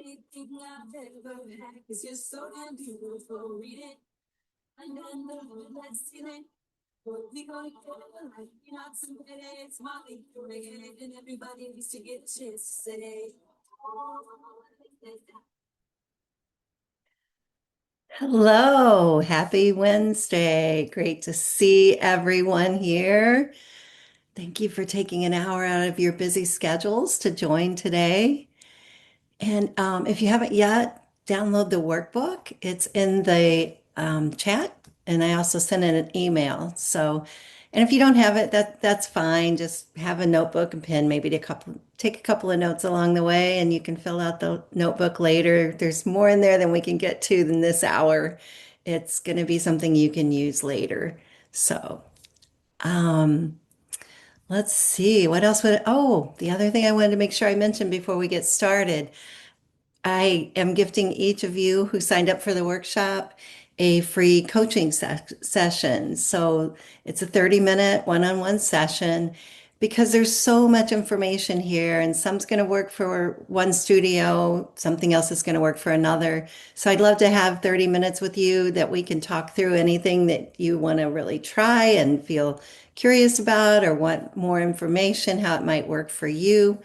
Anything I've ever had is just so damn beautiful. Read it, and then let's see it. What we gonna get like not somebody, it's Molly, and everybody needs to get a chance to say. Oh, hello, happy Wednesday. Great to see everyone here. Thank you for taking an hour out of your busy schedules to join today. And if you haven't yet, download the workbook. It's in the chat, and I also sent in an email. So, and if you don't have it, that's fine. Just have a notebook and pen, maybe take a couple of notes along the way, and you can fill out the notebook later. There's more in there than we can get to than this hour. It's going to be something you can use later. So, um, let's see what else would. Oh, the other thing I wanted to make sure I mentioned before we get started. I am gifting each of you who signed up for the workshop a free coaching session. So it's a 30-minute one-on-one session because there's so much information here, and some's going to work for one studio, something else is going to work for another. So I'd love to have 30 minutes with you that we can talk through anything that you want to really try and feel curious about or want more information, how it might work for you.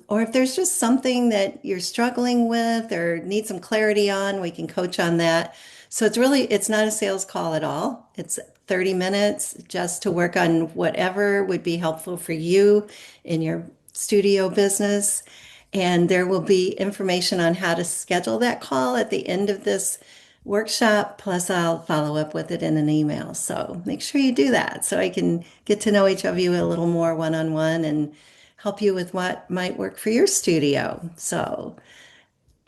Or if there's just something that you're struggling with or need some clarity on, we can coach on that. So it's not a sales call at all. It's 30 minutes just to work on whatever would be helpful for you in your studio business. And there will be information on how to schedule that call at the end of this workshop. Plus, I'll follow up with it in an email. So make sure you do that so I can get to know each of you a little more one-on-one and help you with what might work for your studio. So,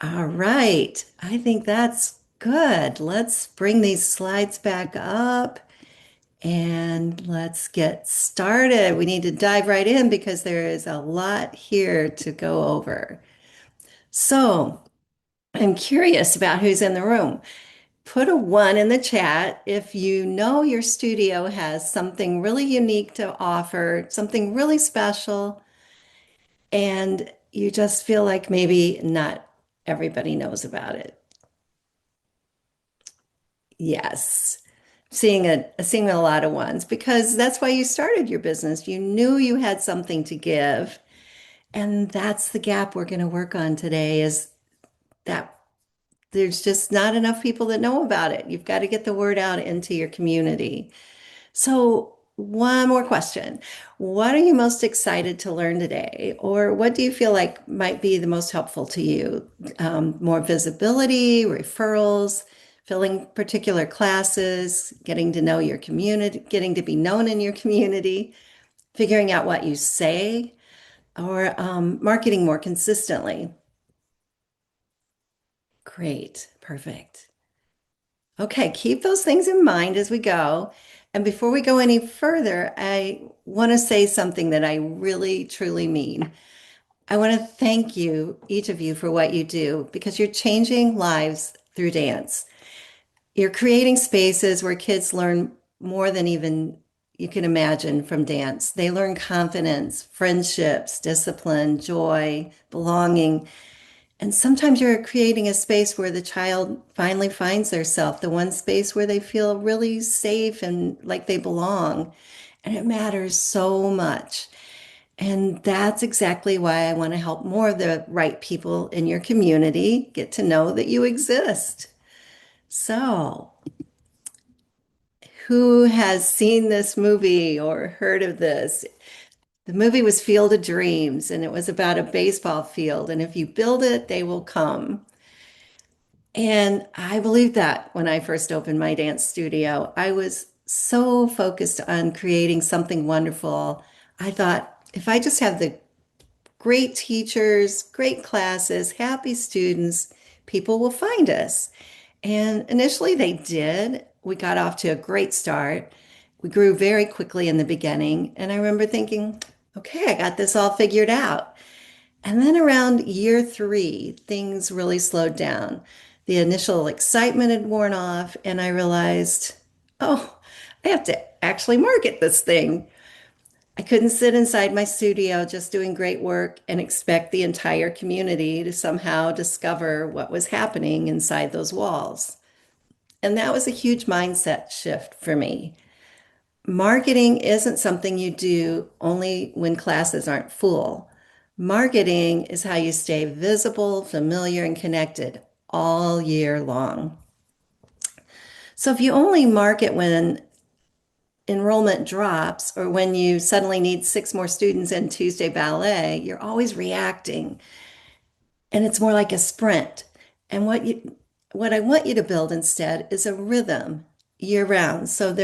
all right. I think that's good. Let's bring these slides back up and let's get started. We need to dive right in because there is a lot here to go over. So, I'm curious about who's in the room. Put a one in the chat if you know your studio has something really unique to offer, something really special, and you just feel like maybe not everybody knows about it. Yes. Seeing a lot of ones because that's why you started your business. You knew you had something to give. And that's the gap we're going to work on today is that there's just not enough people that know about it. You've got to get the word out into your community. So, one more question. What are you most excited to learn today? Or what do you feel like might be the most helpful to you? More visibility, referrals, filling particular classes, getting to know your community, getting to be known in your community, figuring out what you say, or marketing more consistently? Great, perfect. Okay, keep those things in mind as we go. And before we go any further, I want to say something that I really, truly mean. I want to thank you, each of you, for what you do because you're changing lives through dance. You're creating spaces where kids learn more than even you can imagine from dance. They learn confidence, friendships, discipline, joy, belonging. And sometimes you're creating a space where the child finally finds their self, the one space where they feel really safe and like they belong. And it matters so much. And that's exactly why I want to help more of the right people in your community get to know that you exist. So, who has seen this movie or heard of this? The movie was Field of Dreams, and it was about a baseball field. And if you build it, they will come. And I believed that when I first opened my dance studio. I was so focused on creating something wonderful. I thought if I just have the great teachers, great classes, happy students, people will find us. And initially they did. We got off to a great start. We grew very quickly in the beginning. And I remember thinking, okay, I got this all figured out. And then around year three, things really slowed down. The initial excitement had worn off, and I realized, oh, I have to actually market this thing. I couldn't sit inside my studio just doing great work and expect the entire community to somehow discover what was happening inside those walls. And that was a huge mindset shift for me. Marketing isn't something you do only when classes aren't full. Marketing is how you stay visible, familiar, and connected all year long. So if you only market when enrollment drops or when you suddenly need six more students in Tuesday ballet, you're always reacting and it's more like a sprint. And what I want you to build instead is a rhythm year round. So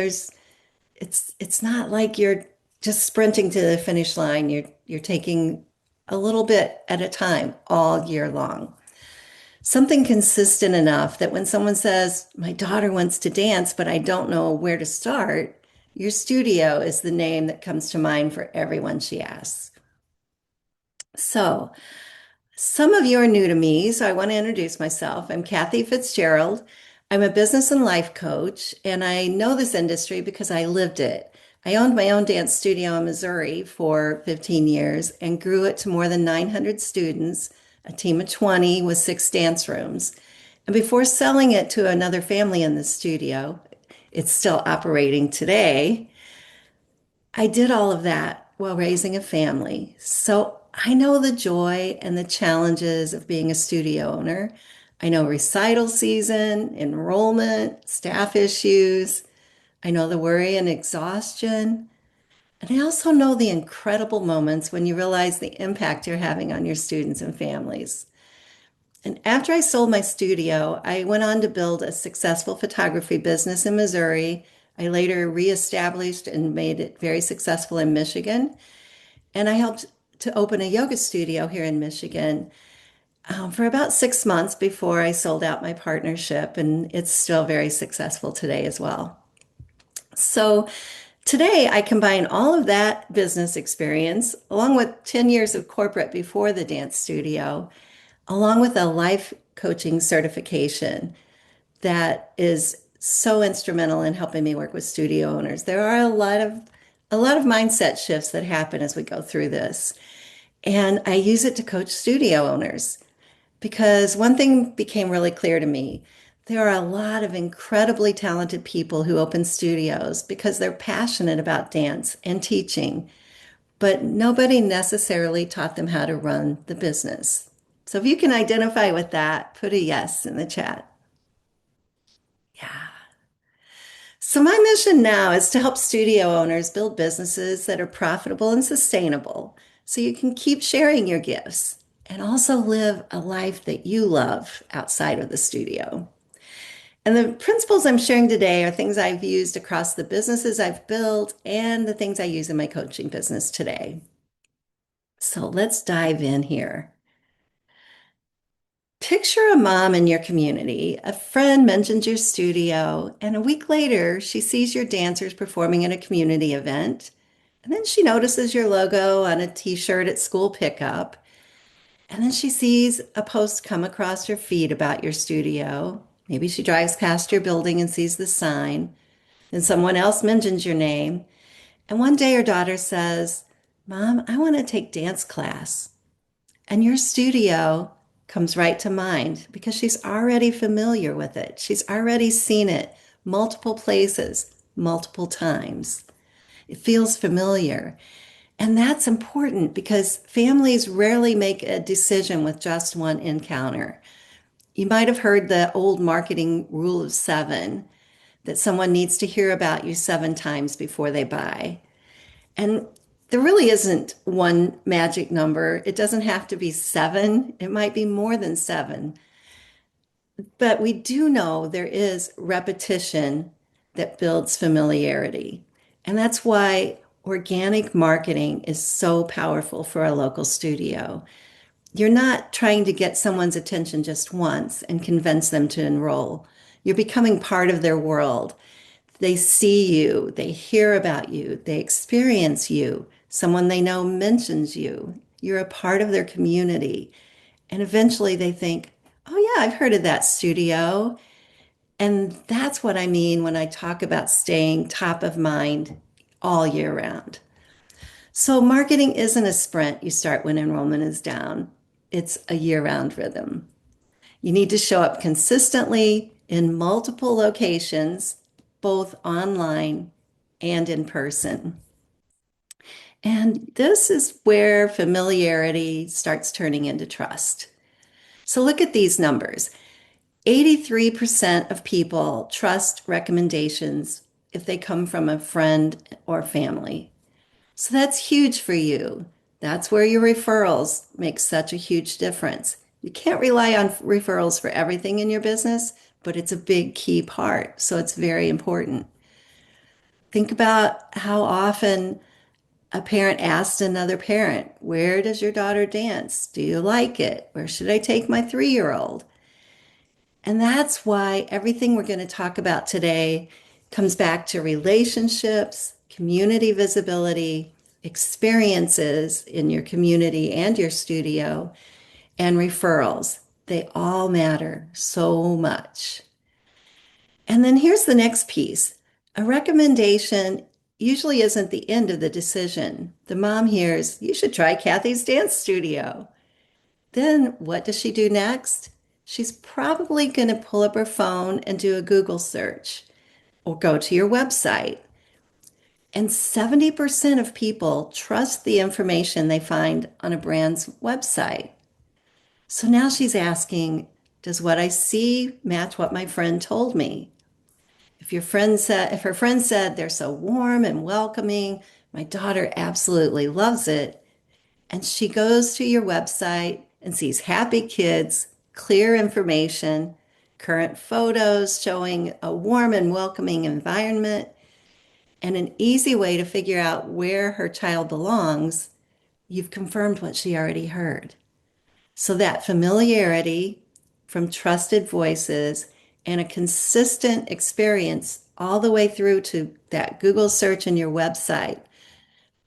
it's not like you're just sprinting to the finish line. You're taking a little bit at a time all year long. Something consistent enough that when someone says, "My daughter wants to dance, but I don't know where to start," your studio is the name that comes to mind for everyone she asks. So, some of you are new to me, so I want to introduce myself. I'm Kathy Fitzgerald. I'm a business and life coach, and I know this industry because I lived it. I owned my own dance studio in Missouri for 15 years and grew it to more than 900 students, a team of 20 with six dance rooms. And before selling it to another family in the studio, it's still operating today. I did all of that while raising a family. So I know the joy and the challenges of being a studio owner. I know recital season, enrollment, staff issues. I know the worry and exhaustion. And I also know the incredible moments when you realize the impact you're having on your students and families. And after I sold my studio, I went on to build a successful photography business in Missouri. I later reestablished and made it very successful in Michigan. And I helped to open a yoga studio here in Michigan for about 6 months before I sold out my partnership. And it's still very successful today as well. So today I combine all of that business experience along with 10 years of corporate before the dance studio, along with a life coaching certification that is so instrumental in helping me work with studio owners. There are a lot of mindset shifts that happen as we go through this. And I use it to coach studio owners because one thing became really clear to me. There are a lot of incredibly talented people who open studios because they're passionate about dance and teaching, but nobody necessarily taught them how to run the business. So if you can identify with that, put a yes in the chat. Yeah. So my mission now is to help studio owners build businesses that are profitable and sustainable so you can keep sharing your gifts and also live a life that you love outside of the studio. And the principles I'm sharing today are things I've used across the businesses I've built and the things I use in my coaching business today. So let's dive in here. Picture a mom in your community. A friend mentions your studio, and a week later, she sees your dancers performing at a community event. And then she notices your logo on a t-shirt at school pickup. And then she sees a post come across her feed about your studio. Maybe she drives past your building and sees the sign. Then someone else mentions your name. And one day her daughter says, "Mom, I want to take dance class." And your studio comes right to mind because she's already familiar with it. She's already seen it multiple places, multiple times. It feels familiar. And that's important because families rarely make a decision with just one encounter. You might have heard the old marketing rule of seven that someone needs to hear about you 7 times before they buy. And there really isn't one magic number. It doesn't have to be seven. It might be more than seven. But we do know there is repetition that builds familiarity. And that's why organic marketing is so powerful for a local studio. You're not trying to get someone's attention just once and convince them to enroll. You're becoming part of their world. They see you, they hear about you, they experience you. Someone they know mentions you. You're a part of their community. And eventually they think, "Oh, yeah, I've heard of that studio." And that's what I mean when I talk about staying top of mind all year round. So, marketing isn't a sprint you start when enrollment is down, it's a year round rhythm. You need to show up consistently in multiple locations, both online and in person. And this is where familiarity starts turning into trust. So look at these numbers. 83% of people trust recommendations if they come from a friend or family. So that's huge for you. That's where your referrals make such a huge difference. You can't rely on referrals for everything in your business, but it's a big key part. So it's very important. Think about how often a parent asks another parent, "Where does your daughter dance? Do you like it? Where should I take my 3-year-old?" And that's why everything we're going to talk about today comes back to relationships, community visibility, experiences in your community and your studio, and referrals. They all matter so much. And then here's the next piece. A recommendation usually isn't the end of the decision. The mom hears, "You should try Kathy's dance studio." Then what does she do next? She's probably going to pull up her phone and do a Google search or go to your website. And 70% of people trust the information they find on a brand's website. So now she's asking, does what I see match what my friend told me? If her friend said they're so warm and welcoming, my daughter absolutely loves it, and she goes to your website and sees happy kids, clear information, current photos showing a warm and welcoming environment, and an easy way to figure out where her child belongs, you've confirmed what she already heard. So that familiarity from trusted voices and a consistent experience all the way through to that Google search and your website,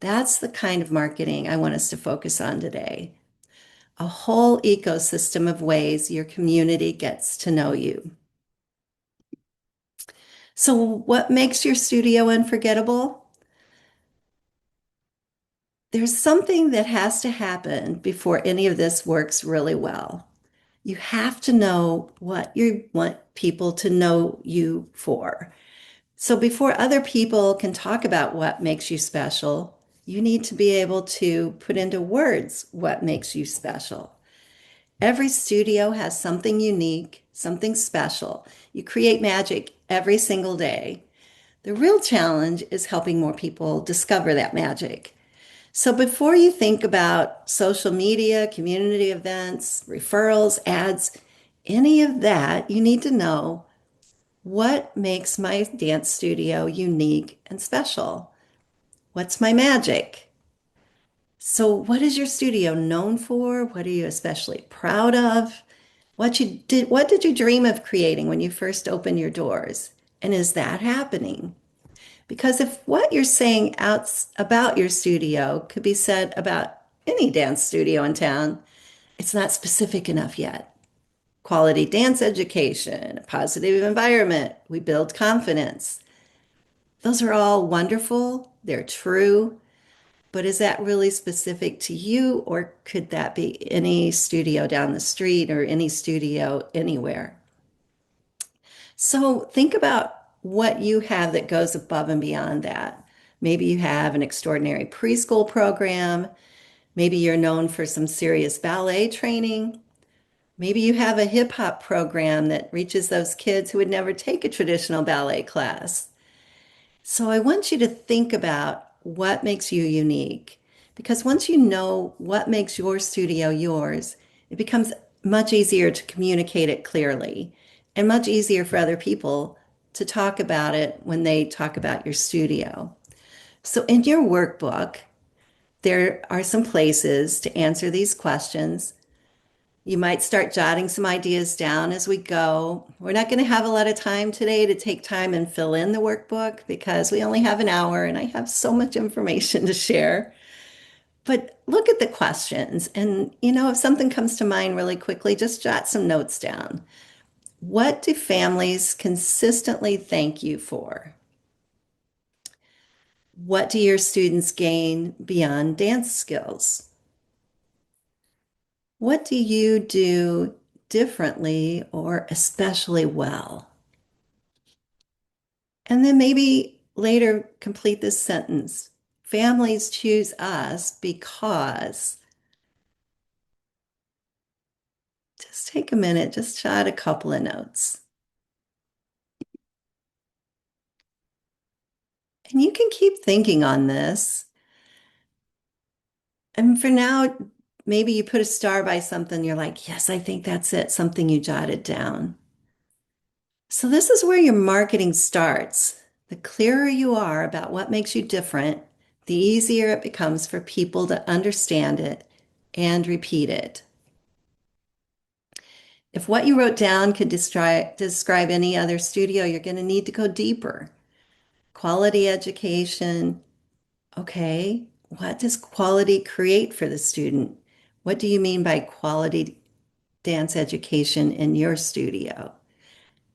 that's the kind of marketing I want us to focus on today. A whole ecosystem of ways your community gets to know you. So, what makes your studio unforgettable? There's something that has to happen before any of this works really well. You have to know what you want people to know you for. So, before other people can talk about what makes you special, you need to be able to put into words what makes you special. Every studio has something unique, something special. You create magic every single day. The real challenge is helping more people discover that magic. So before you think about social media, community events, referrals, ads, any of that, you need to know what makes my dance studio unique and special. What's my magic? So, what is your studio known for? What are you especially proud of? What did you dream of creating when you first opened your doors? And is that happening? Because if what you're saying out about your studio could be said about any dance studio in town, it's not specific enough yet. Quality dance education, a positive environment, we build confidence. Those are all wonderful, they're true, but is that really specific to you, or could that be any studio down the street or any studio anywhere? So think about what you have that goes above and beyond that. Maybe you have an extraordinary preschool program. Maybe you're known for some serious ballet training. Maybe you have a hip hop program that reaches those kids who would never take a traditional ballet class. So I want you to think about what makes you unique. Because once you know what makes your studio yours, it becomes much easier to communicate it clearly and much easier for other people to talk about it when they talk about your studio. So in your workbook, there are some places to answer these questions. You might start jotting some ideas down as we go. We're not going to have a lot of time today to take time and fill in the workbook because we only have an hour and I have so much information to share. But look at the questions and, if something comes to mind really quickly, just jot some notes down. What do families consistently thank you for? What do your students gain beyond dance skills? What do you do differently or especially well? And then maybe later complete this sentence. Families choose us because, just take a minute, just jot a couple of notes. And you can keep thinking on this. And for now, maybe you put a star by something, you're like, yes, I think that's it, something you jotted down. So, this is where your marketing starts. The clearer you are about what makes you different, the easier it becomes for people to understand it and repeat it. If what you wrote down could describe any other studio, you're going to need to go deeper. Quality education. Okay, what does quality create for the student? What do you mean by quality dance education in your studio?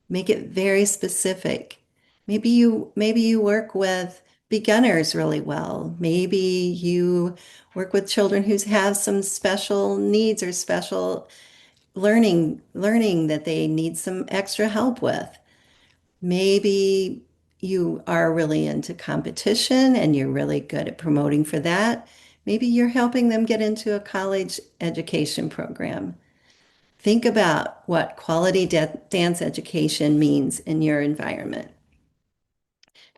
Make it very specific. Maybe you work with beginners really well. Maybe you work with children who have some special needs or special learning that they need some extra help with. Maybe you are really into competition and you're really good at promoting for that. Maybe you're helping them get into a college education program. Think about what quality dance education means in your environment.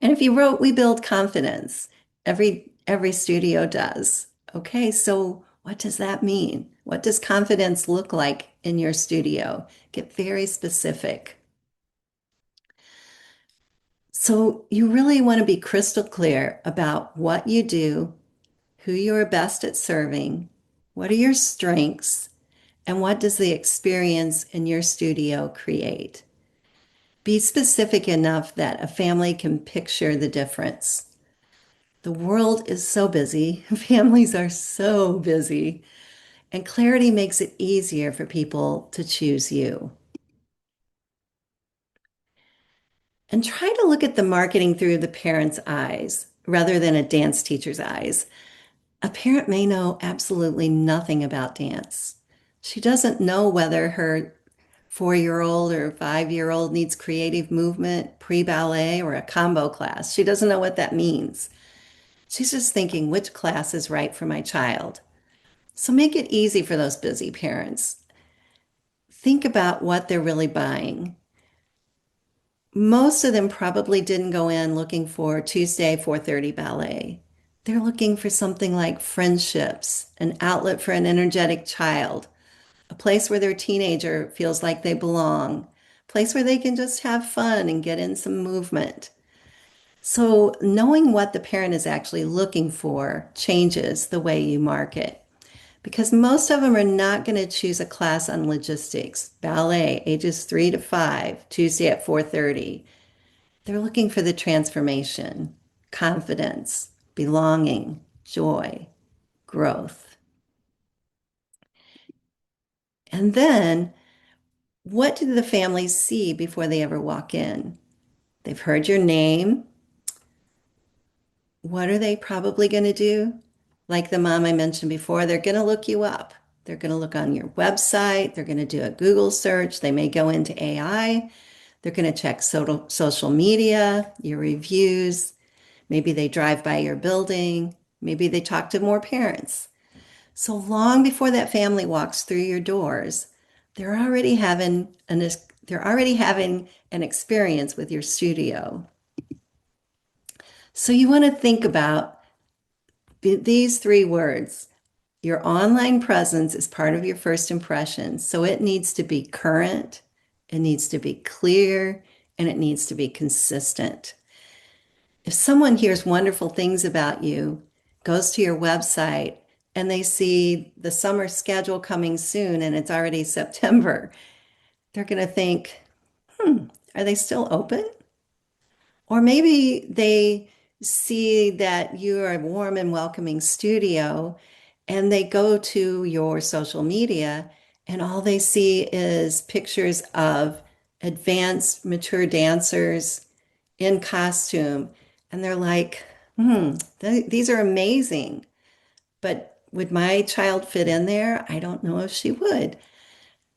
And if you wrote, we build confidence, every studio does. Okay, so what does that mean? What does confidence look like in your studio? Get very specific. So you really want to be crystal clear about what you do, who you're best at serving, what are your strengths, and what does the experience in your studio create? Be specific enough that a family can picture the difference. The world is so busy, families are so busy, and clarity makes it easier for people to choose you. And try to look at the marketing through the parent's eyes rather than a dance teacher's eyes. A parent may know absolutely nothing about dance. She doesn't know whether her 4-year-old or 5-year-old needs creative movement, pre-ballet, or a combo class. She doesn't know what that means. She's just thinking, which class is right for my child? So make it easy for those busy parents. Think about what they're really buying. Most of them probably didn't go in looking for Tuesday 4:30 ballet. They're looking for something like friendships, an outlet for an energetic child, a place where their teenager feels like they belong, a place where they can just have fun and get in some movement. So knowing what the parent is actually looking for changes the way you market. Because most of them are not going to choose a class on logistics, ballet, ages 3 to 5, Tuesday at 4:30. They're looking for the transformation, confidence, belonging, joy, growth. And then, what do the families see before they ever walk in? They've heard your name. What are they probably going to do? Like the mom I mentioned before, they're going to look you up. They're going to look on your website. They're going to do a Google search. They may go into AI. They're going to check social media, your reviews. Maybe they drive by your building. Maybe they talk to more parents. So long before that family walks through your doors, they're already having they're already having an experience with your studio. So you want to think about these three words. Your online presence is part of your first impression, so it needs to be current, it needs to be clear, and it needs to be consistent. If someone hears wonderful things about you, goes to your website, and they see the summer schedule coming soon and it's already September, they're going to think, are they still open? Or maybe they see that you are a warm and welcoming studio and they go to your social media and all they see is pictures of advanced, mature dancers in costume. And they're like, These are amazing. But would my child fit in there? I don't know if she would.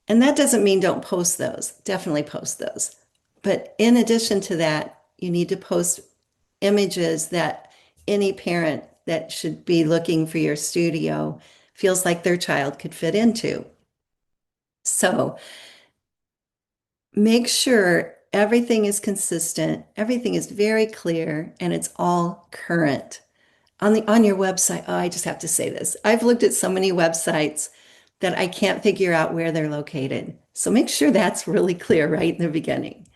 And that doesn't mean don't post those. Definitely post those. But in addition to that, you need to post images that any parent that should be looking for your studio feels like their child could fit into. So make sure everything is consistent, everything is very clear, and it's all current. On your website, oh, I just have to say this. I've looked at so many websites that I can't figure out where they're located. So make sure that's really clear right in the beginning.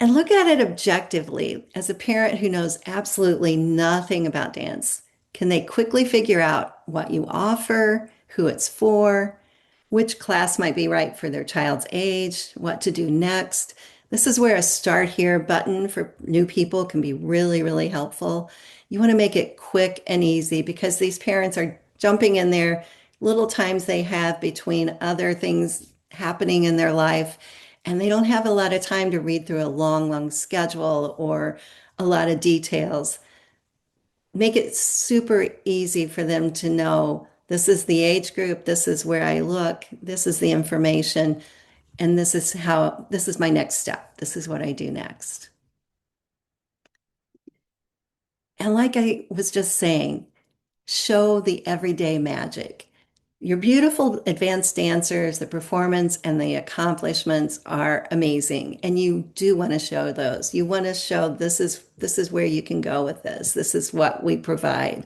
And look at it objectively. As a parent who knows absolutely nothing about dance, can they quickly figure out what you offer, who it's for, which class might be right for their child's age, what to do next? This is where a start here button for new people can be really, really helpful. You want to make it quick and easy because these parents are jumping in there little times they have between other things happening in their life, and they don't have a lot of time to read through a long, long schedule or a lot of details. Make it super easy for them to know this is the age group, this is where I look, this is the information, and this is my next step. This is what I do next. And like I was just saying, show the everyday magic. Your beautiful advanced dancers, the performance and the accomplishments are amazing. And you do want to show those. You want to show this is where you can go with this. This is what we provide.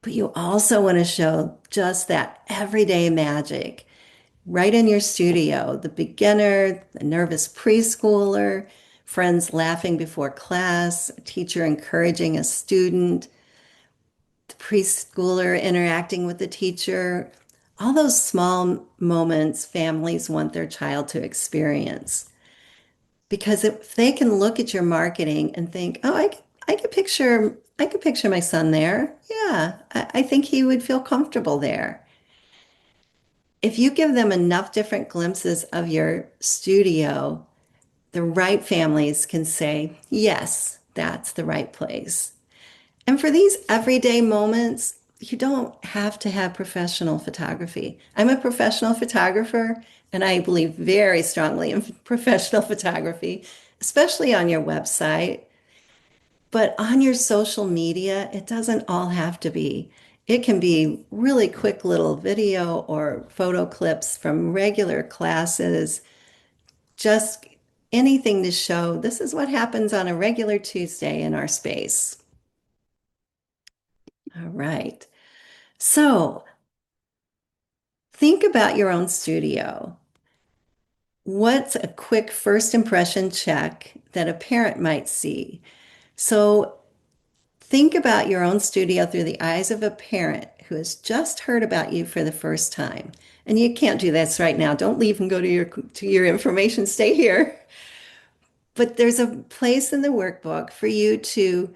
But you also want to show just that everyday magic right in your studio, the beginner, the nervous preschooler, friends laughing before class, a teacher encouraging a student, the preschooler interacting with the teacher, all those small moments families want their child to experience. Because if they can look at your marketing and think, oh, I could picture my son there. Yeah, I think he would feel comfortable there. If you give them enough different glimpses of your studio, the right families can say, yes, that's the right place. And for these everyday moments, you don't have to have professional photography. I'm a professional photographer, and I believe very strongly in professional photography, especially on your website. But on your social media, it doesn't all have to be. It can be really quick little video or photo clips from regular classes, just anything to show this is what happens on a regular Tuesday in our space. All right. So think about your own studio. What's a quick first impression check that a parent might see? So think about your own studio through the eyes of a parent who has just heard about you for the first time. And you can't do this right now. Don't leave and go to your information. Stay here. But there's a place in the workbook for you to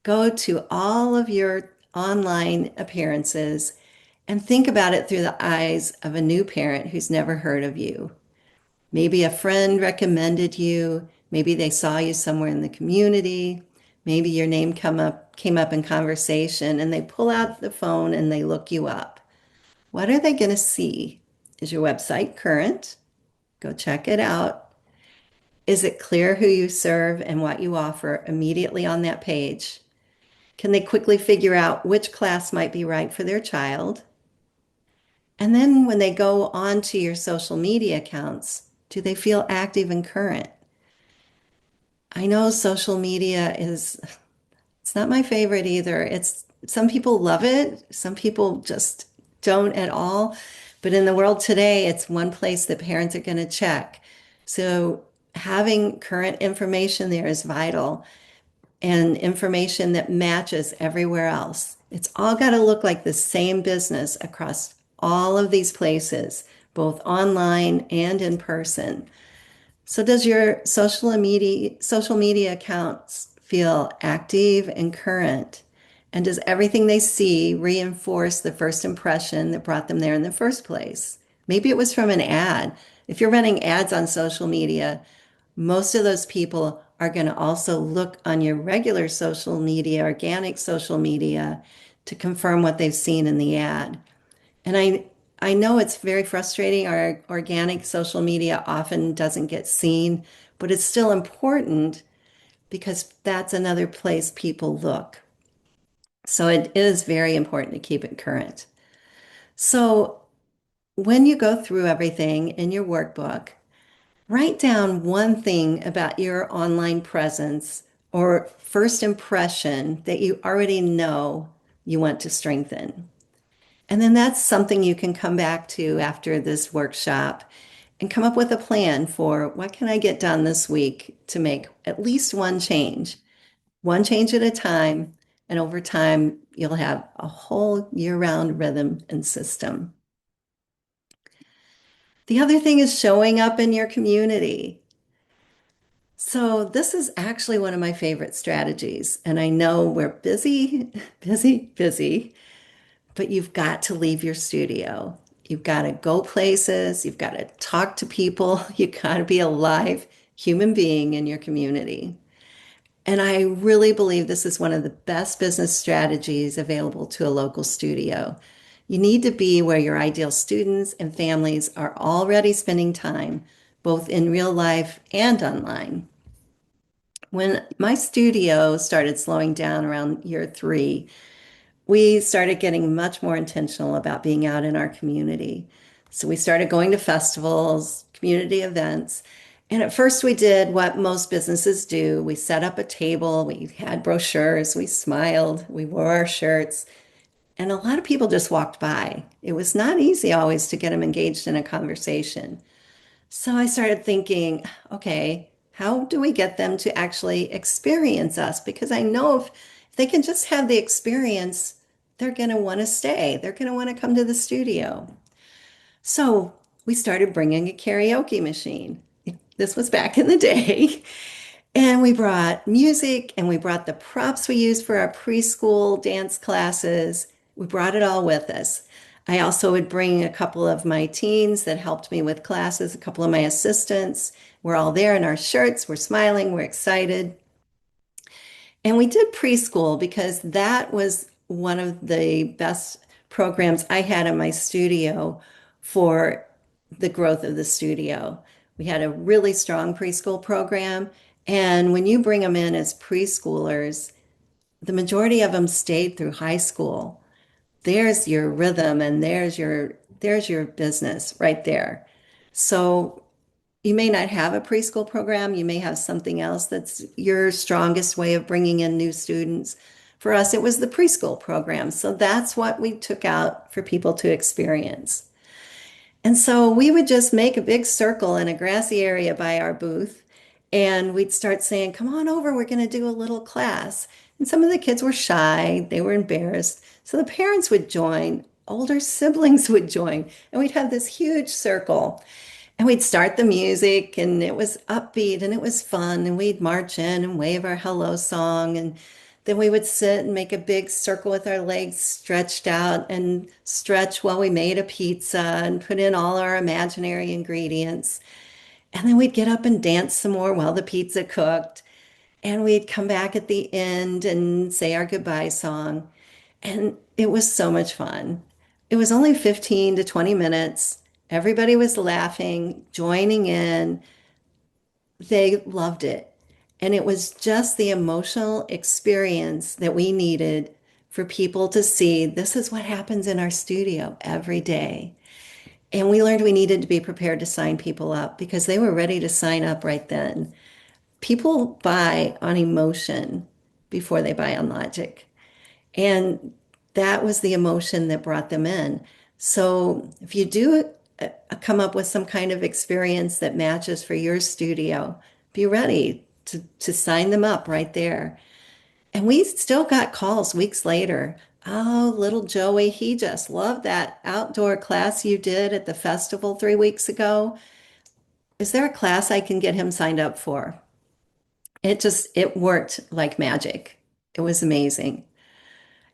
go to all of your online appearances and think about it through the eyes of a new parent who's never heard of you. Maybe a friend recommended you. Maybe they saw you somewhere in the community. Maybe your name came up in conversation and they pull out the phone and they look you up. What are they going to see? Is your website current? Go check it out. Is it clear who you serve and what you offer immediately on that page? Can they quickly figure out which class might be right for their child? And then when they go on to your social media accounts, do they feel active and current? I know social media it's not my favorite either. It's some people love it, some people just don't at all. But in the world today, it's one place that parents are going to check. So having current information there is vital and information that matches everywhere else. It's all got to look like the same business across all of these places, both online and in person. So does your social media accounts feel active and current? And does everything they see reinforce the first impression that brought them there in the first place? Maybe it was from an ad. If you're running ads on social media, most of those people are going to also look on your regular social media, organic social media, to confirm what they've seen in the ad. And I know it's very frustrating. Our organic social media often doesn't get seen, but it's still important because that's another place people look. So it is very important to keep it current. So when you go through everything in your workbook, write down one thing about your online presence or first impression that you already know you want to strengthen. And then that's something you can come back to after this workshop and come up with a plan for what can I get done this week to make at least one change at a time. And over time, you'll have a whole year-round rhythm and system. The other thing is showing up in your community. So this is actually one of my favorite strategies. And I know we're busy, busy, but you've got to leave your studio. You've got to go places. You've got to talk to people. You've got to be a live human being in your community. And I really believe this is one of the best business strategies available to a local studio. You need to be where your ideal students and families are already spending time, both in real life and online. When my studio started slowing down around year 3, we started getting much more intentional about being out in our community. So we started going to festivals, community events. And at first, we did what most businesses do. We set up a table, we had brochures, we smiled, we wore our shirts, and a lot of people just walked by. It was not easy always to get them engaged in a conversation. So I started thinking, okay, how do we get them to actually experience us? Because I know if they can just have the experience, they're going to want to stay. They're going to want to come to the studio. So we started bringing a karaoke machine. This was back in the day. And we brought music and we brought the props we used for our preschool dance classes. We brought it all with us. I also would bring a couple of my teens that helped me with classes, a couple of my assistants. We're all there in our shirts. We're smiling. We're excited. And we did preschool because that was one of the best programs I had in my studio for the growth of the studio. We had a really strong preschool program. And when you bring them in as preschoolers, the majority of them stayed through high school. There's your rhythm and there's your business right there. So you may not have a preschool program. You may have something else that's your strongest way of bringing in new students. For us, it was the preschool program. So that's what we took out for people to experience. And so we would just make a big circle in a grassy area by our booth, and we'd start saying, come on over, we're going to do a little class. And some of the kids were shy, they were embarrassed. So the parents would join, older siblings would join, and we'd have this huge circle. And we'd start the music, and it was upbeat and it was fun. And we'd march in and wave our hello song. And then we would sit and make a big circle with our legs stretched out and stretch while we made a pizza and put in all our imaginary ingredients. And then we'd get up and dance some more while the pizza cooked. And we'd come back at the end and say our goodbye song. And it was so much fun. It was only 15 to 20 minutes. Everybody was laughing, joining in. They loved it. And it was just the emotional experience that we needed for people to see this is what happens in our studio every day. And we learned we needed to be prepared to sign people up because they were ready to sign up right then. People buy on emotion before they buy on logic. And that was the emotion that brought them in. So if you do come up with some kind of experience that matches for your studio, be ready to sign them up right there. And we still got calls weeks later. Oh, little Joey, he just loved that outdoor class you did at the festival 3 weeks ago. Is there a class I can get him signed up for? It worked like magic. It was amazing.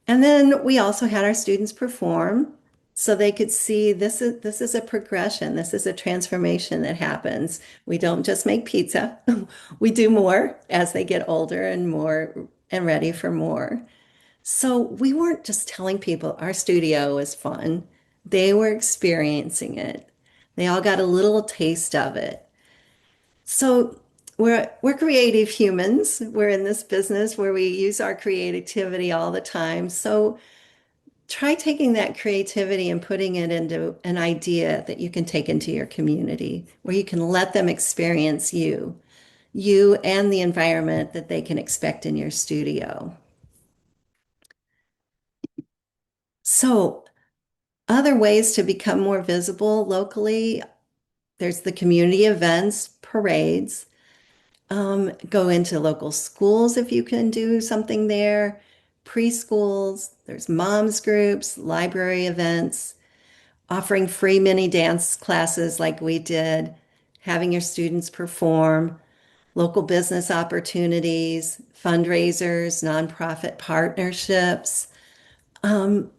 And then we also had our students perform. so they could see this is a progression. This is a transformation that happens. We don't just make pizza. We do more as they get older and more and ready for more. So we weren't just telling people our studio was fun. They were experiencing it. They all got a little taste of it. So we're creative humans. We're in this business where we use our creativity all the time. So try taking that creativity and putting it into an idea that you can take into your community where you can let them experience you and the environment that they can expect in your studio. So other ways to become more visible locally, there's the community events, parades. Go into local schools if you can do something there, preschools, there's moms groups, library events, offering free mini dance classes like we did, having your students perform, local business opportunities, fundraisers, nonprofit partnerships. Um,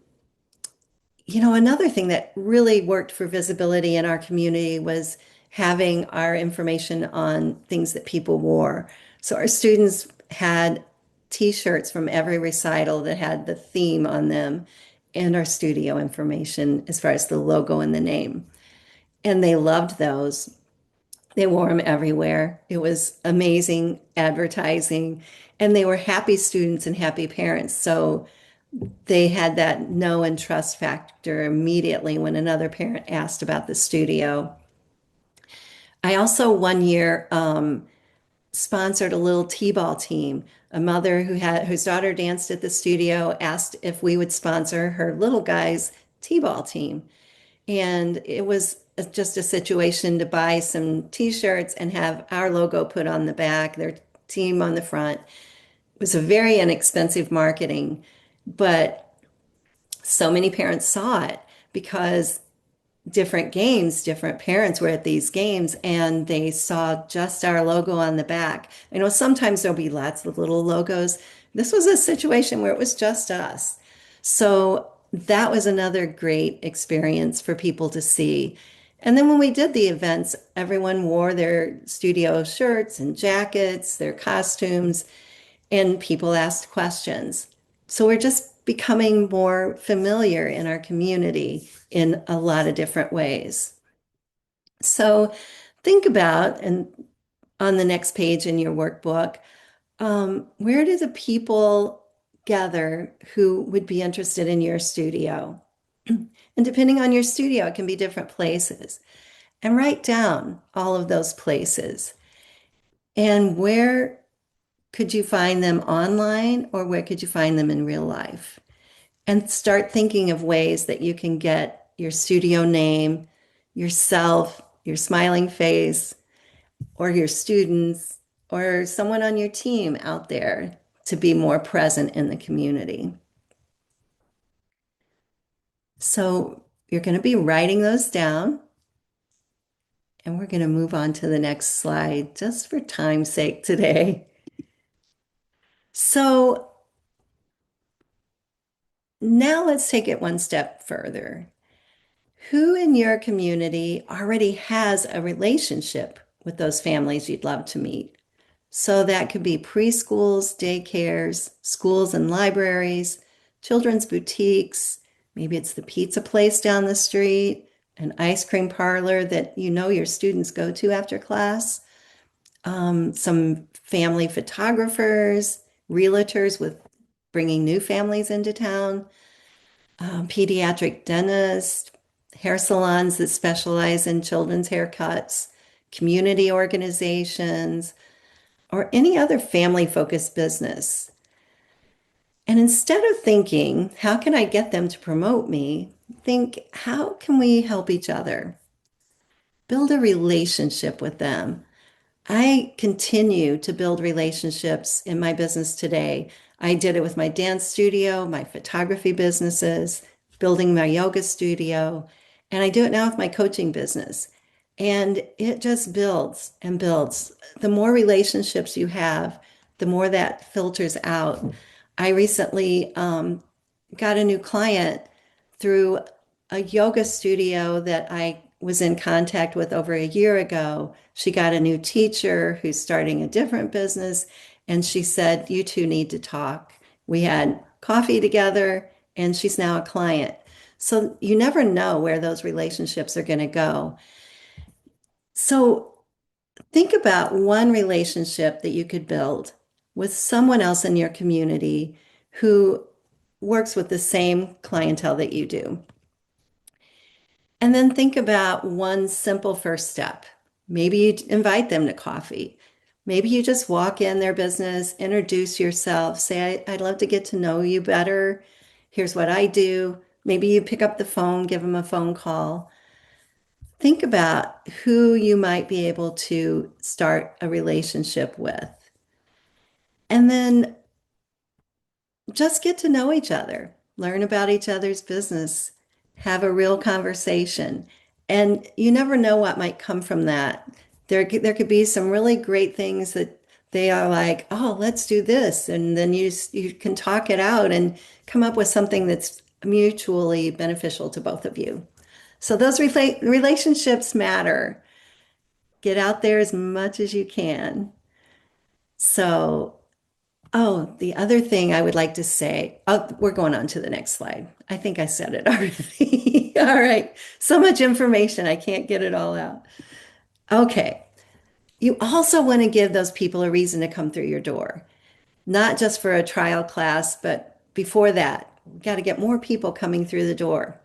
Another thing that really worked for visibility in our community was having our information on things that people wore. So our students had t-shirts from every recital that had the theme on them and our studio information as far as the logo and the name. And they loved those. They wore them everywhere. It was amazing advertising. And they were happy students and happy parents. So they had that know and trust factor immediately when another parent asked about the studio. I also one year sponsored a little t-ball team. A mother whose daughter danced at the studio asked if we would sponsor her little guy's t-ball team. And it was just a situation to buy some t-shirts and have our logo put on the back, their team on the front. It was a very inexpensive marketing, but so many parents saw it because different games, different parents were at these games and they saw just our logo on the back. Sometimes there'll be lots of little logos. This was a situation where it was just us. So that was another great experience for people to see. And then when we did the events, everyone wore their studio shirts and jackets, their costumes, and people asked questions. So we're just becoming more familiar in our community in a lot of different ways. So think about, and on the next page in your workbook, where do the people gather who would be interested in your studio? And depending on your studio, it can be different places. And write down all of those places. And where could you find them online or where could you find them in real life? And start thinking of ways that you can get your studio name, yourself, your smiling face, or your students, or someone on your team out there to be more present in the community. So you're going to be writing those down, and we're going to move on to the next slide just for time's sake today. So now let's take it one step further. Who in your community already has a relationship with those families you'd love to meet? So that could be preschools, daycares, schools and libraries, children's boutiques. Maybe it's the pizza place down the street, an ice cream parlor that you know your students go to after class, some family photographers, realtors with bringing new families into town, pediatric dentists, hair salons that specialize in children's haircuts, community organizations, or any other family-focused business. And instead of thinking, how can I get them to promote me? Think, how can we help each other? Build a relationship with them. I continue to build relationships in my business today. I did it with my dance studio, my photography businesses, building my yoga studio, and I do it now with my coaching business. And it just builds and builds. The more relationships you have, the more that filters out. I recently got a new client through a yoga studio that I was in contact with over a year ago. She got a new teacher who's starting a different business, and she said, "You two need to talk." We had coffee together, and she's now a client. So you never know where those relationships are going to go. So think about one relationship that you could build with someone else in your community who works with the same clientele that you do. And then think about one simple first step. Maybe you invite them to coffee. Maybe you just walk in their business, introduce yourself, say, I'd love to get to know you better. Here's what I do. Maybe you pick up the phone, give them a phone call. Think about who you might be able to start a relationship with. And then just get to know each other, learn about each other's business, have a real conversation. And you never know what might come from that. There could be some really great things that they are like, oh, let's do this. And then you can talk it out and come up with something that's mutually beneficial to both of you. So those relationships matter. Get out there as much as you can. So oh, the other thing I would like to say, oh, we're going on to the next slide. I think I said it already. All right. So much information. I can't get it all out. Okay. You also want to give those people a reason to come through your door, not just for a trial class, but before that, we've got to get more people coming through the door.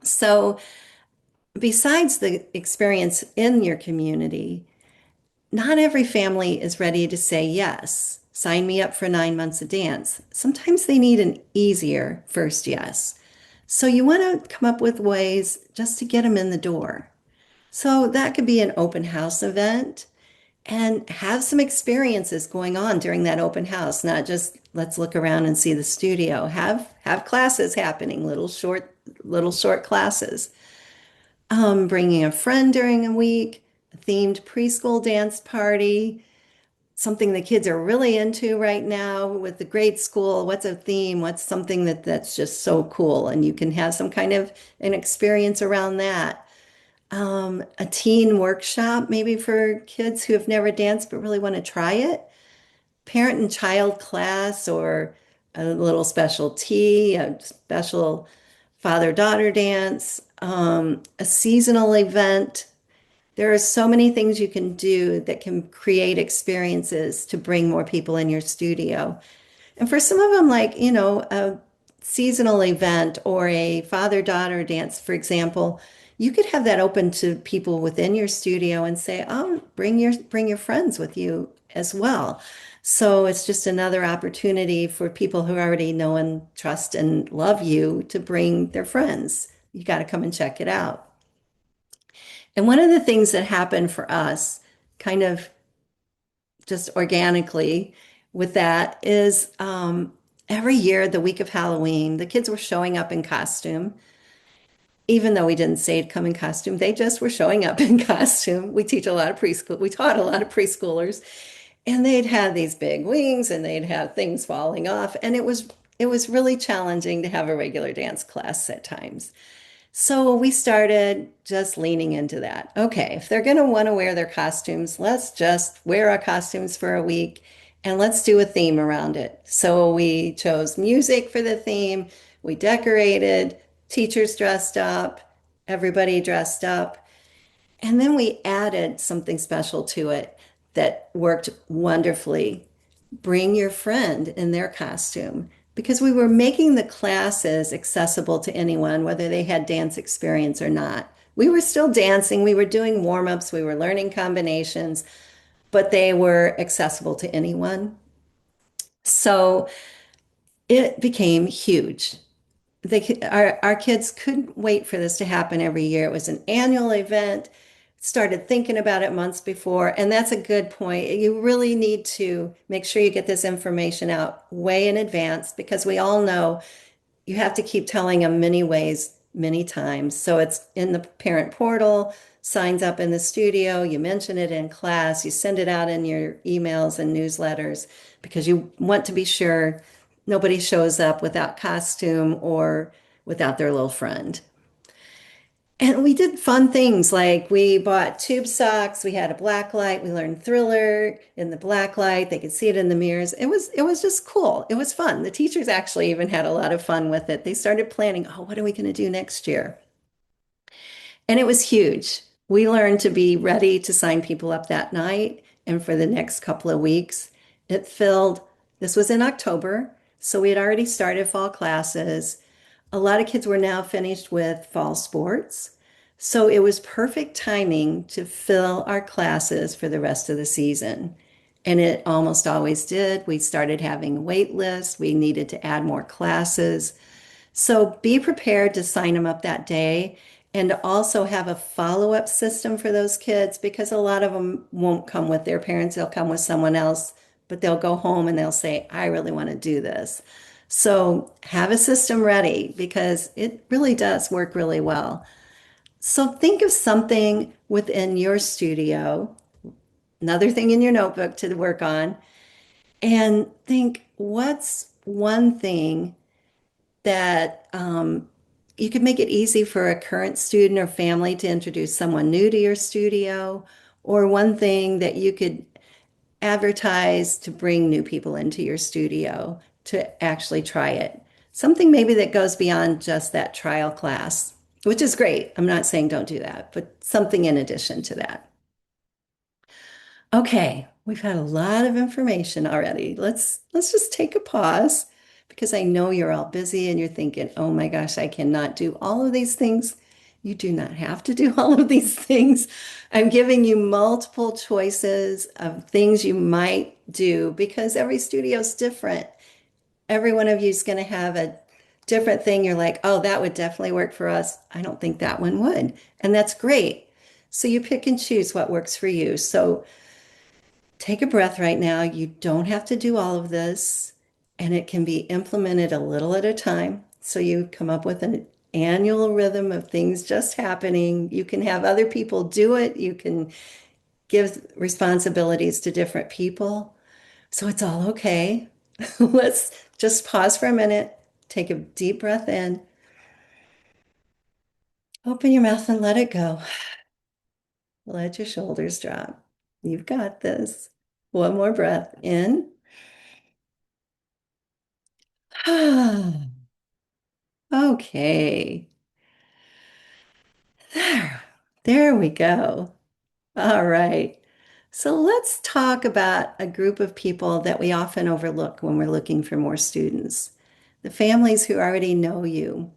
So, besides the experience in your community, not every family is ready to say yes. Sign me up for 9 months of dance. Sometimes they need an easier first yes. So you want to come up with ways just to get them in the door. So that could be an open house event and have some experiences going on during that open house, not just let's look around and see the studio. Have classes happening, little short classes. Bringing a friend during a week, a themed preschool dance party, something the kids are really into right now with the grade school. What's a theme? What's something that's just so cool? And you can have some kind of an experience around that. A teen workshop, maybe for kids who have never danced but really want to try it. Parent and child class, or a little special tea, a special father-daughter dance, a seasonal event. There are so many things you can do that can create experiences to bring more people in your studio. And for some of them, like, a seasonal event or a father-daughter dance, for example, you could have that open to people within your studio and say, oh, bring your friends with you as well. So it's just another opportunity for people who already know and trust and love you to bring their friends. You got to come and check it out. And one of the things that happened for us, kind of just organically with that, is every year, the week of Halloween, the kids were showing up in costume. Even though we didn't say to come in costume, they just were showing up in costume. We taught a lot of preschoolers, and they'd have these big wings and they'd have things falling off. And it was really challenging to have a regular dance class at times. So we started just leaning into that. Okay, if they're going to want to wear their costumes, let's just wear our costumes for a week and let's do a theme around it. So we chose music for the theme, we decorated, teachers dressed up, everybody dressed up, and then we added something special to it that worked wonderfully. Bring your friend in their costume, because we were making the classes accessible to anyone, whether they had dance experience or not. We were still dancing, we were doing warm-ups, we were learning combinations, but they were accessible to anyone. So it became huge. Our kids couldn't wait for this to happen every year. It was an annual event. Started thinking about it months before, and that's a good point. You really need to make sure you get this information out way in advance, because we all know you have to keep telling them many ways, many times. So it's in the parent portal, signs up in the studio, you mention it in class, you send it out in your emails and newsletters, because you want to be sure nobody shows up without costume or without their little friend. And we did fun things like we bought tube socks, we had a black light, we learned Thriller in the black light, they could see it in the mirrors. It was just cool. It was fun. The teachers actually even had a lot of fun with it. They started planning, oh, what are we going to do next year? And it was huge. We learned to be ready to sign people up that night and for the next couple of weeks. It filled, this was in October, so we had already started fall classes. A lot of kids were now finished with fall sports. So it was perfect timing to fill our classes for the rest of the season. And it almost always did. We started having wait lists. We needed to add more classes. So be prepared to sign them up that day and to also have a follow-up system for those kids because a lot of them won't come with their parents. They'll come with someone else, but they'll go home and they'll say, I really want to do this. So have a system ready because it really does work really well. So think of something within your studio, another thing in your notebook to work on, and think what's one thing that you could make it easy for a current student or family to introduce someone new to your studio, or one thing that you could advertise to bring new people into your studio to actually try it. Something maybe that goes beyond just that trial class, which is great. I'm not saying don't do that, but something in addition to that. Okay, we've had a lot of information already. Let's just take a pause because I know you're all busy and you're thinking, "Oh my gosh, I cannot do all of these things." You do not have to do all of these things. I'm giving you multiple choices of things you might do because every studio is different. Every one of you is going to have a different thing. You're like, "Oh, that would definitely work for us. I don't think that one would." And that's great. So you pick and choose what works for you. So take a breath right now. You don't have to do all of this, and it can be implemented a little at a time. So you come up with an annual rhythm of things just happening. You can have other people do it. You can give responsibilities to different people. So it's all okay. Let's just pause for a minute, take a deep breath in, open your mouth and let it go. Let your shoulders drop. You've got this. One more breath in. Okay. There. There we go. All right. So let's talk about a group of people that we often overlook when we're looking for more students. The families who already know you.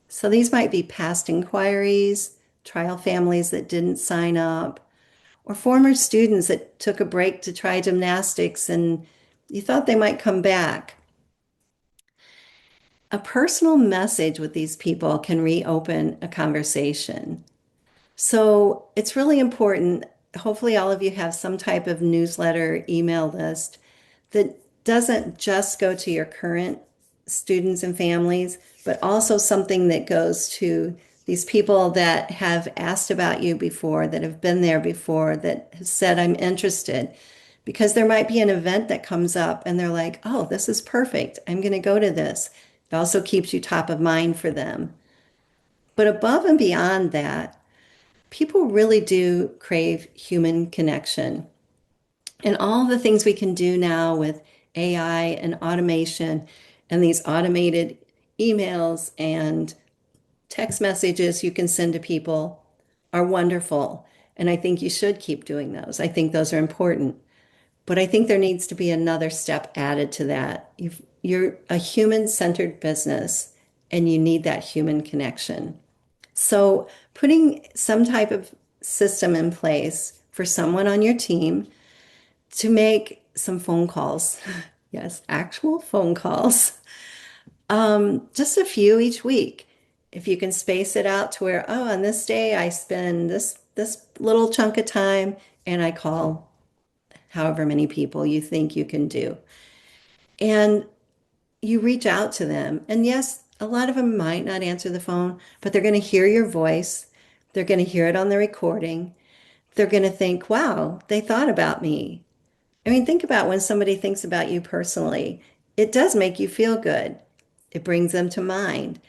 So these might be past inquiries, trial families that didn't sign up, or former students that took a break to try gymnastics and you thought they might come back. A personal message with these people can reopen a conversation. So it's really important. Hopefully, all of you have some type of newsletter, email list that doesn't just go to your current students and families, but also something that goes to these people that have asked about you before, that have been there before, that have said, I'm interested. Because there might be an event that comes up and they're like, oh, this is perfect. I'm going to go to this. It also keeps you top of mind for them. But above and beyond that, people really do crave human connection. And all the things we can do now with AI and automation and these automated emails and text messages you can send to people are wonderful. And I think you should keep doing those. I think those are important. But I think there needs to be another step added to that. You're a human-centered business and you need that human connection. So, putting some type of system in place for someone on your team to make some phone calls. Yes, actual phone calls. Just a few each week. If you can space it out to where, oh, on this day I spend this little chunk of time and I call however many people you think you can do. And you reach out to them. And yes, a lot of them might not answer the phone, but they're going to hear your voice. They're going to hear it on the recording. They're going to think, wow, they thought about me. I mean, think about when somebody thinks about you personally. It does make you feel good. It brings them to mind.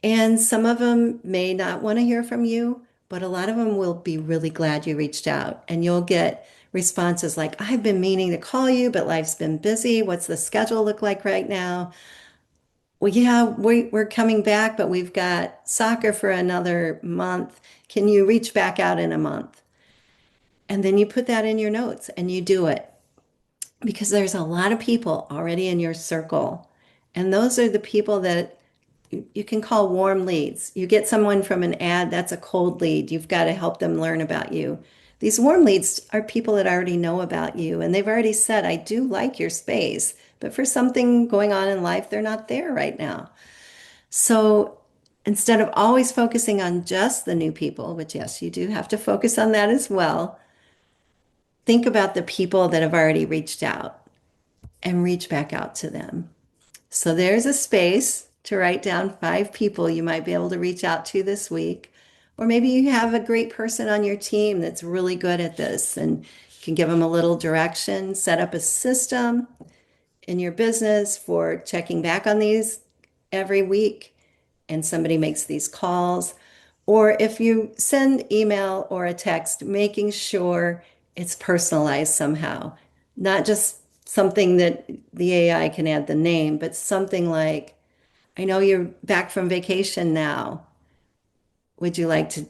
And some of them may not want to hear from you, but a lot of them will be really glad you reached out. And you'll get responses like, I've been meaning to call you, but life's been busy. What's the schedule look like right now? Well, yeah, we're coming back, but we've got soccer for another month. Can you reach back out in a month? And then you put that in your notes and you do it because there's a lot of people already in your circle. And those are the people that you can call warm leads. You get someone from an ad, that's a cold lead. You've got to help them learn about you. These warm leads are people that already know about you and they've already said, I do like your space, but for something going on in life, they're not there right now. So instead of always focusing on just the new people, which yes, you do have to focus on that as well, think about the people that have already reached out and reach back out to them. So there's a space to write down 5 people you might be able to reach out to this week. Or maybe you have a great person on your team that's really good at this and you can give them a little direction, set up a system in your business for checking back on these every week and somebody makes these calls. Or if you send email or a text, making sure it's personalized somehow, not just something that the AI can add the name, but something like, I know you're back from vacation now. Would you like to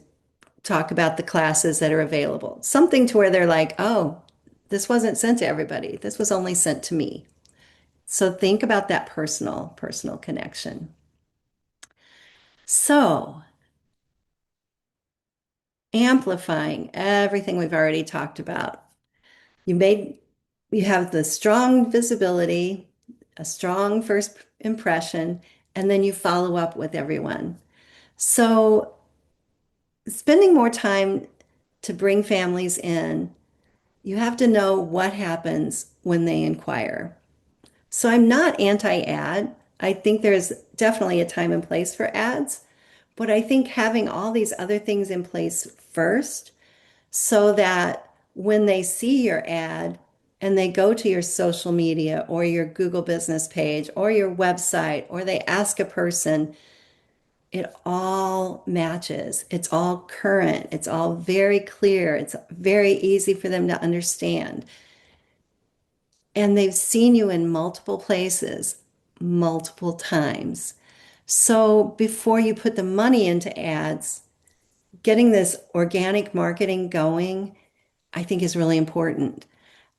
talk about the classes that are available? Something to where they're like, oh, this wasn't sent to everybody. This was only sent to me. So think about that personal connection. So amplifying everything we've already talked about. You made, you have the strong visibility, a strong first impression, and then you follow up with everyone. So spending more time to bring families in, you have to know what happens when they inquire. So I'm not anti-ad. I think there's definitely a time and place for ads, but I think having all these other things in place first so that when they see your ad and they go to your social media or your Google business page or your website or they ask a person, it all matches. It's all current. It's all very clear. It's very easy for them to understand. And they've seen you in multiple places, multiple times. So before you put the money into ads, getting this organic marketing going, I think is really important.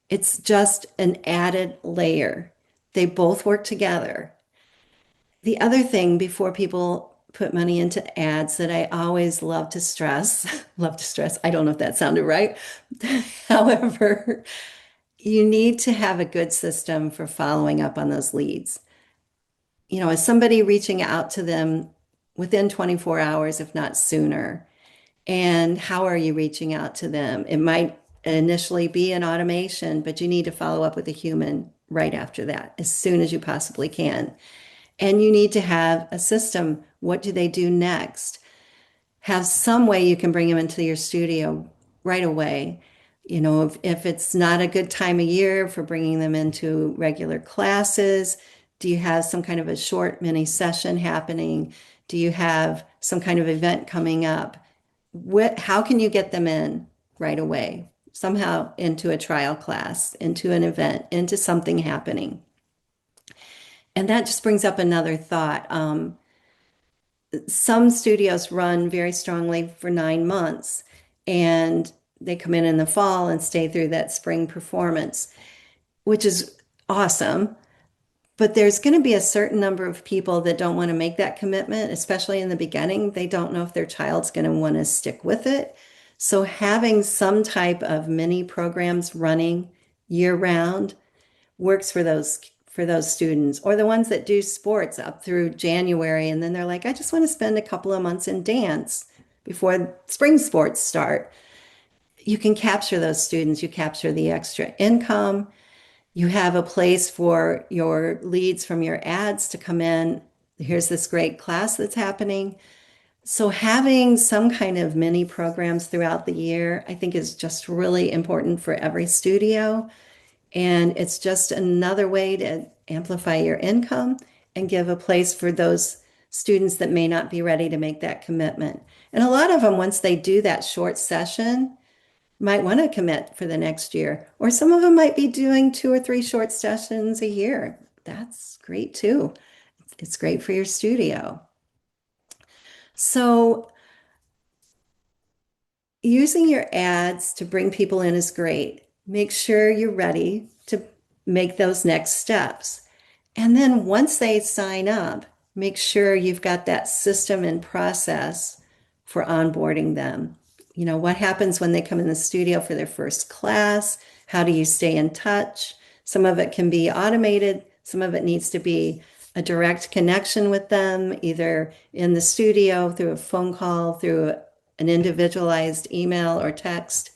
It's just an added layer. They both work together. The other thing before people put money into ads that I always love to stress, I don't know if that sounded right. However, you need to have a good system for following up on those leads. You know, is somebody reaching out to them within 24 hours, if not sooner? And how are you reaching out to them? It might initially be an automation, but you need to follow up with a human right after that, as soon as you possibly can. And you need to have a system. What do they do next? Have some way you can bring them into your studio right away. You know, if it's not a good time of year for bringing them into regular classes, do you have some kind of a short mini session happening? Do you have some kind of event coming up? How can you get them in right away? Somehow into a trial class, into an event, into something happening. And that just brings up another thought. Some studios run very strongly for 9 months and they come in the fall and stay through that spring performance, which is awesome. But there's going to be a certain number of people that don't want to make that commitment, especially in the beginning. They don't know if their child's going to want to stick with it. So having some type of mini programs running year round works for those students or the ones that do sports up through January and then they're like, I just want to spend a couple of months in dance before spring sports start. You can capture those students, you capture the extra income, you have a place for your leads from your ads to come in. Here's this great class that's happening. So having some kind of mini programs throughout the year, I think is just really important for every studio. And it's just another way to amplify your income and give a place for those students that may not be ready to make that commitment. And a lot of them, once they do that short session, might want to commit for the next year. Or some of them might be doing 2 or 3 short sessions a year. That's great too. It's great for your studio. So, using your ads to bring people in is great. Make sure you're ready to make those next steps. And then once they sign up, make sure you've got that system and process for onboarding them. You know, what happens when they come in the studio for their first class? How do you stay in touch? Some of it can be automated, some of it needs to be a direct connection with them, either in the studio, through a phone call, through an individualized email or text.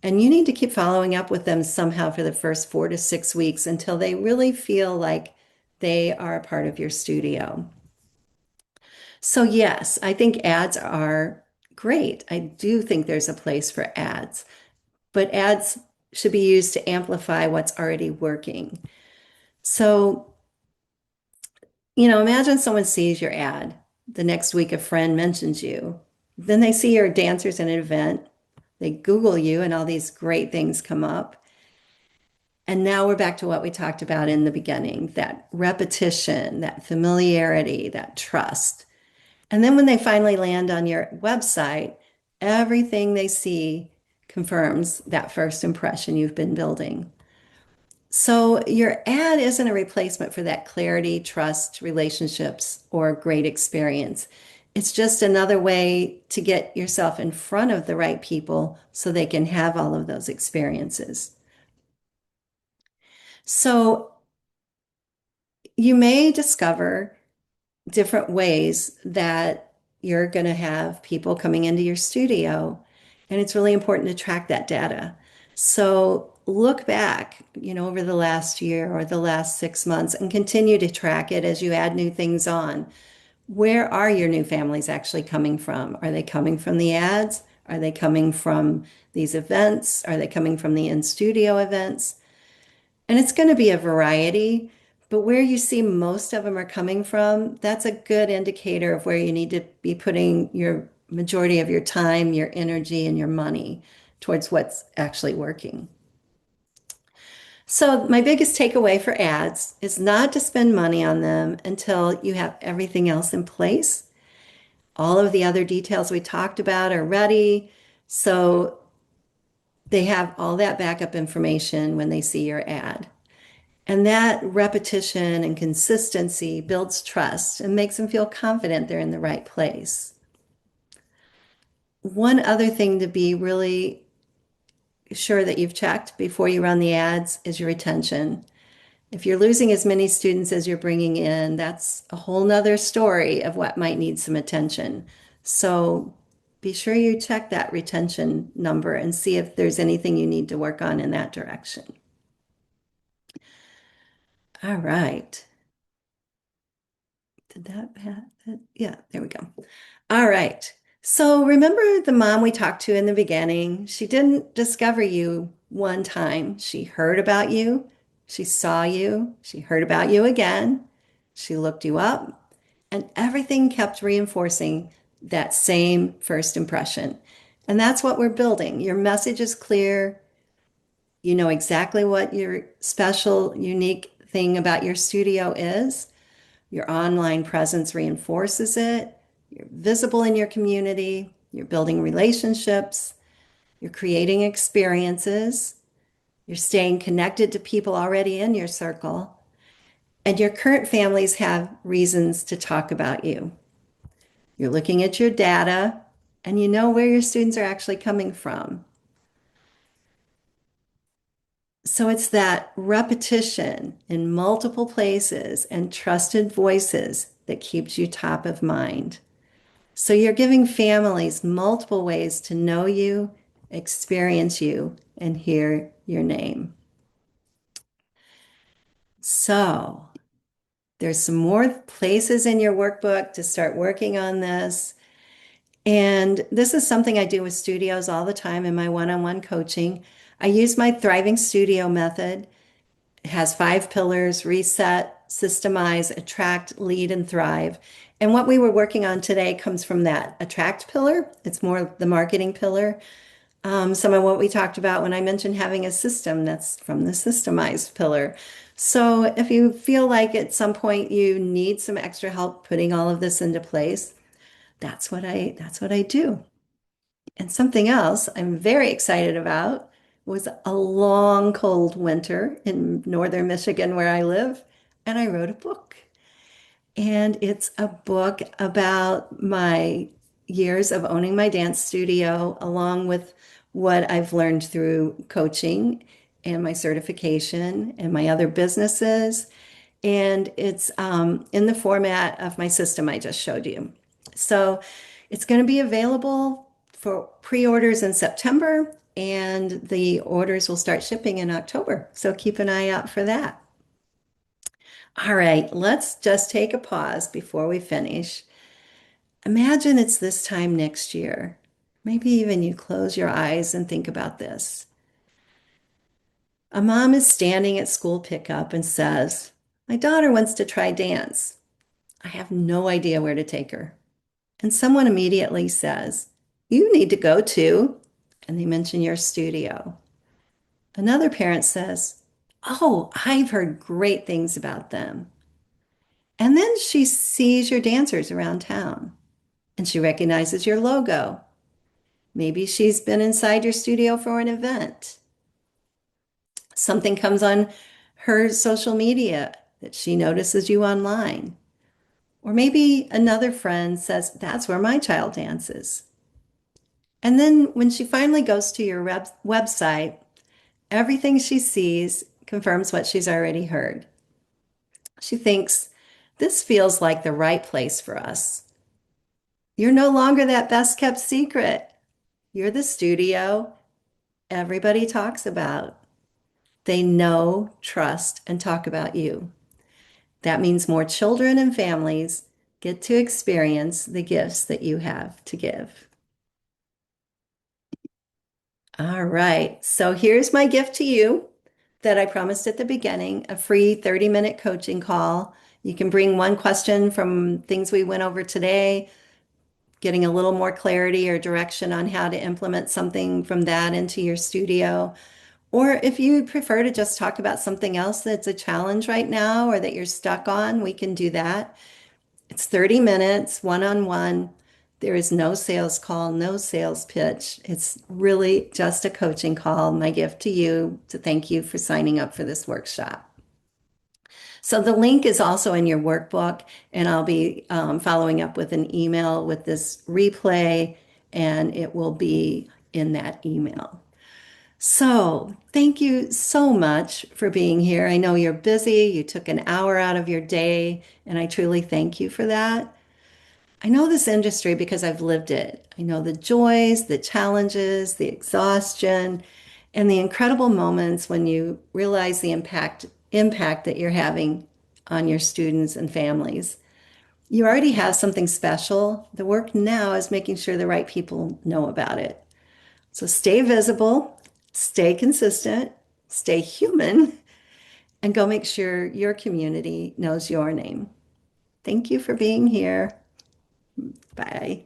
And you need to keep following up with them somehow for the first 4 to 6 weeks until they really feel like they are a part of your studio. So, yes, I think ads are great. I do think there's a place for ads, but ads should be used to amplify what's already working. So, imagine someone sees your ad. The next week, a friend mentions you. Then they see your dancers at an event. They Google you, and all these great things come up. And now we're back to what we talked about in the beginning, that repetition, that familiarity, that trust. And then when they finally land on your website, everything they see confirms that first impression you've been building. So your ad isn't a replacement for that clarity, trust, relationships, or great experience. It's just another way to get yourself in front of the right people so they can have all of those experiences. So you may discover different ways that you're going to have people coming into your studio, and it's really important to track that data. So look back, over the last year or the last 6 months and continue to track it as you add new things on. Where are your new families actually coming from? Are they coming from the ads? Are they coming from these events? Are they coming from the in-studio events? And it's going to be a variety, but where you see most of them are coming from, that's a good indicator of where you need to be putting your majority of your time, your energy, and your money towards what's actually working. So, my biggest takeaway for ads is not to spend money on them until you have everything else in place. All of the other details we talked about are ready. So, they have all that backup information when they see your ad. And that repetition and consistency builds trust and makes them feel confident they're in the right place. One other thing to be really sure that you've checked before you run the ads is your retention. If you're losing as many students as you're bringing in, that's a whole nother story of what might need some attention. So be sure you check that retention number and see if there's anything you need to work on in that direction. All right. Did that happen? Yeah, there we go. All right. So remember the mom we talked to in the beginning? She didn't discover you one time. She heard about you. She saw you. She heard about you again. She looked you up, and everything kept reinforcing that same first impression. And that's what we're building. Your message is clear. You know exactly what your special, unique thing about your studio is. Your online presence reinforces it. You're visible in your community. You're building relationships. You're creating experiences. You're staying connected to people already in your circle. And your current families have reasons to talk about you. You're looking at your data and you know where your students are actually coming from. So it's that repetition in multiple places and trusted voices that keeps you top of mind. So you're giving families multiple ways to know you, experience you, and hear your name. So there's some more places in your workbook to start working on this. And this is something I do with studios all the time in my one-on-one coaching. I use my Thriving Studio method. It has 5 pillars: reset, systemize, attract, lead, and thrive. And what we were working on today comes from that attract pillar. It's more the marketing pillar. Some of what we talked about when I mentioned having a system, that's from the systemized pillar. So if you feel like at some point you need some extra help putting all of this into place, that's what I do. And something else I'm very excited about was a long, cold winter in northern Michigan where I live, and I wrote a book. And it's a book about my years of owning my dance studio, along with what I've learned through coaching and my certification and my other businesses. And it's in the format of my system I just showed you. So it's going to be available for pre-orders in September, and the orders will start shipping in October. So keep an eye out for that. All right, let's just take a pause before we finish. Imagine it's this time next year. Maybe even you close your eyes and think about this. A mom is standing at school pickup and says, "My daughter wants to try dance. I have no idea where to take her." And someone immediately says, "You need to go to," and they mention your studio. Another parent says, "Oh, I've heard great things about them." And then she sees your dancers around town and she recognizes your logo. Maybe she's been inside your studio for an event. Something comes on her social media that she notices you online. Or maybe another friend says, "That's where my child dances." And then when she finally goes to your website, everything she sees confirms what she's already heard. She thinks, "This feels like the right place for us." You're no longer that best kept secret. You're the studio everybody talks about. They know, trust, and talk about you. That means more children and families get to experience the gifts that you have to give. All right. So here's my gift to you that I promised at the beginning, a free 30-minute coaching call. You can bring one question from things we went over today, getting a little more clarity or direction on how to implement something from that into your studio. Or if you prefer to just talk about something else that's a challenge right now or that you're stuck on, we can do that. It's 30 minutes, one-on-one. There is no sales call, no sales pitch. It's really just a coaching call. My gift to you to thank you for signing up for this workshop. So the link is also in your workbook, and I'll be following up with an email with this replay, and it will be in that email. So, thank you so much for being here. I know you're busy. You took an hour out of your day, and I truly thank you for that. I know this industry because I've lived it. I know the joys, the challenges, the exhaustion, and the incredible moments when you realize the impact that you're having on your students and families. You already have something special. The work now is making sure the right people know about it. So stay visible, stay consistent, stay human, and go make sure your community knows your name. Thank you for being here. Bye.